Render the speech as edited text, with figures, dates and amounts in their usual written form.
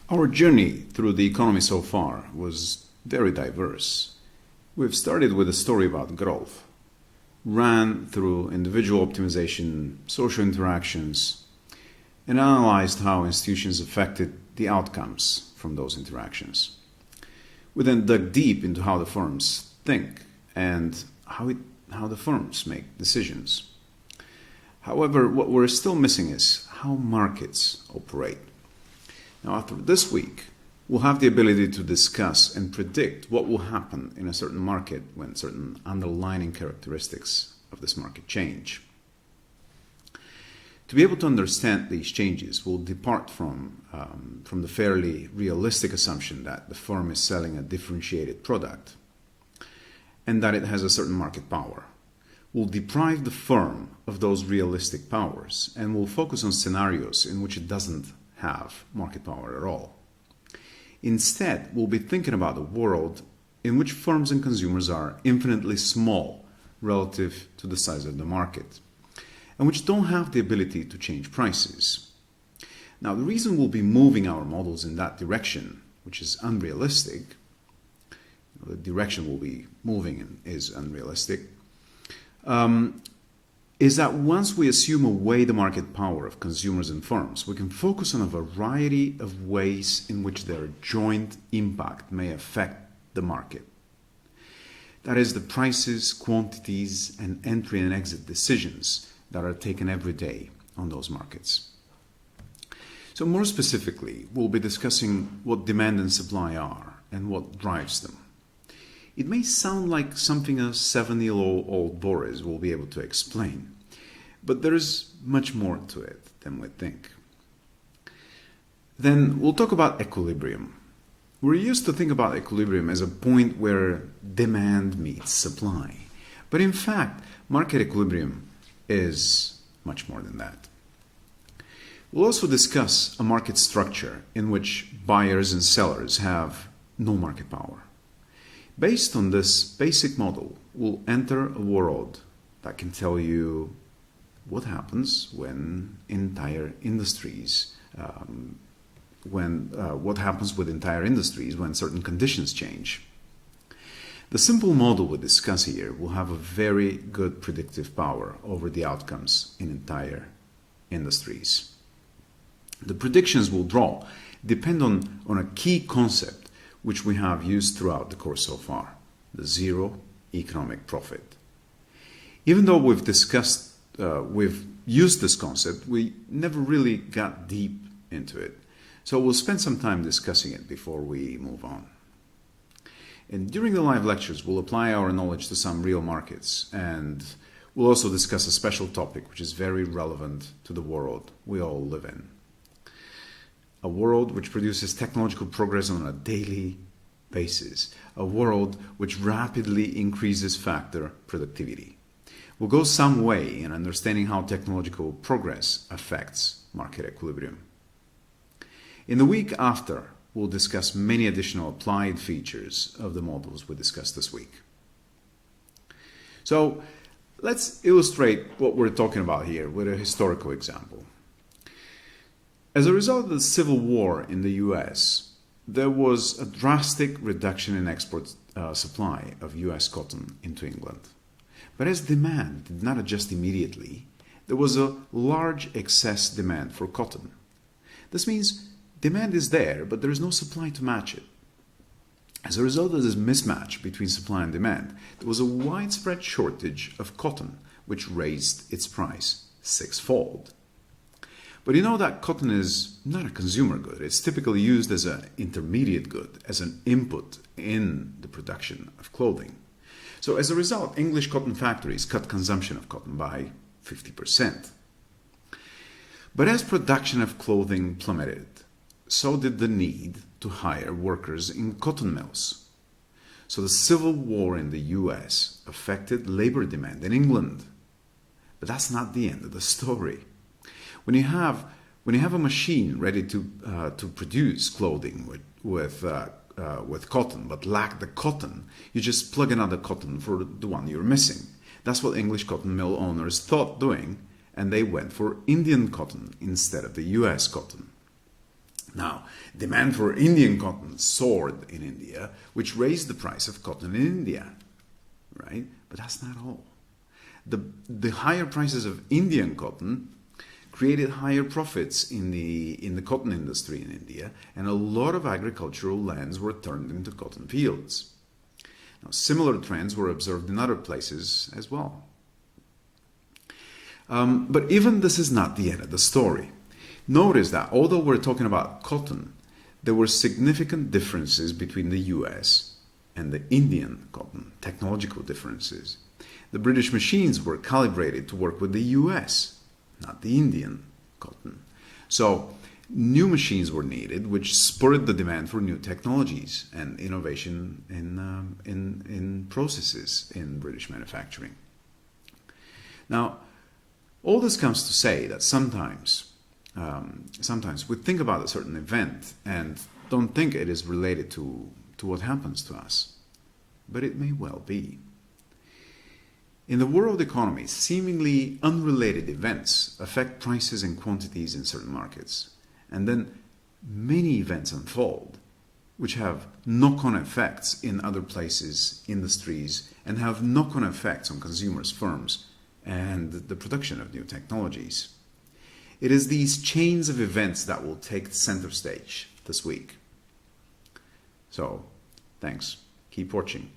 Our journey through the economy so far was very diverse. We've started with a story about growth, ran through individual optimization, social interactions, and analyzed how institutions affected the outcomes from those interactions. We then dug deep into how the firms think and how the firms make decisions. However, what we're still missing is how markets operate. Now, after this week, we'll have the ability to discuss and predict what will happen in a certain market when certain underlying characteristics of this market change. To be able to understand these changes, we'll depart from the fairly realistic assumption that the firm is selling a differentiated product and that it has a certain market power. We'll deprive the firm of those realistic powers and we'll focus on scenarios in which it doesn't have market power at all. Instead, we'll be thinking about a world in which firms and consumers are infinitely small relative to the size of the market, and which don't have the ability to change prices. Now, the reason we'll be moving our models in that direction, which is unrealistic, the direction we'll be moving in is unrealistic, is that once we assume away the market power of consumers and firms, we can focus on a variety of ways in which their joint impact may affect the market. That is, the prices, quantities, and entry and exit decisions that are taken every day on those markets. So more specifically, we'll be discussing what demand and supply are and what drives them. It may sound like something a 7-year-old Boris will be able to explain, but there is much more to it than we think. Then we'll talk about equilibrium. We're used to think about equilibrium as a point where demand meets supply, but in fact, market equilibrium is much more than that. We'll also discuss a market structure in which buyers and sellers have no market power. Based on this basic model, we'll enter a world that can tell you what happens when entire industries, what happens with entire industries when certain conditions change. The simple model we discuss here will have a very good predictive power over the outcomes in entire industries. The predictions we'll draw depend on a key concept which we have used throughout the course so far, the zero economic profit. Even though we've used this concept, we never really got deep into it. So we'll spend some time discussing it before we move on. And during the live lectures, we'll apply our knowledge to some real markets, and we'll also discuss a special topic which is very relevant to the world we all live in. A world which produces technological progress on a daily basis. A world which rapidly increases factor productivity. We'll go some way in understanding how technological progress affects market equilibrium. In the week after, we'll discuss many additional applied features of the models we discussed this week. So let's illustrate what we're talking about here with a historical example. As a result of the Civil War in the US, there was a drastic reduction in export supply of US cotton into England. But as demand did not adjust immediately, there was a large excess demand for cotton. This means demand is there, but there is no supply to match it. As a result of this mismatch between supply and demand, there was a widespread shortage of cotton, which raised its price sixfold. But you know that cotton is not a consumer good. It's typically used as an intermediate good, as an input in the production of clothing. So as a result, English cotton factories cut consumption of cotton by 50%. But as production of clothing plummeted, so did the need to hire workers in cotton mills. So the Civil War in the US affected labor demand in England. But that's not the end of the story. When you have a machine ready to produce clothing with cotton, but lack the cotton, you just plug another cotton for the one you're missing. That's what English cotton mill owners thought doing, and they went for Indian cotton instead of the US cotton. Now, demand for Indian cotton soared in India, which raised the price of cotton in India, right? But that's not all. The higher prices of Indian cotton created higher profits in the cotton industry in India, and a lot of agricultural lands were turned into cotton fields. Now, similar trends were observed in other places as well. But even this is not the end of the story. Notice that although we're talking about cotton, there were significant differences between the US and the Indian cotton, technological differences. The British machines were calibrated to work with the US, not the Indian cotton. So new machines were needed, which spurred the demand for new technologies and innovation in processes in British manufacturing. Now, all this comes to say that sometimes we think about a certain event and don't think it is related to what happens to us, but it may well be. In the world economy, seemingly unrelated events affect prices and quantities in certain markets, and then many events unfold, which have knock-on effects in other places, industries, and have knock-on effects on consumers, firms, and the production of new technologies. It is these chains of events that will take center stage this week. So, thanks. Keep watching.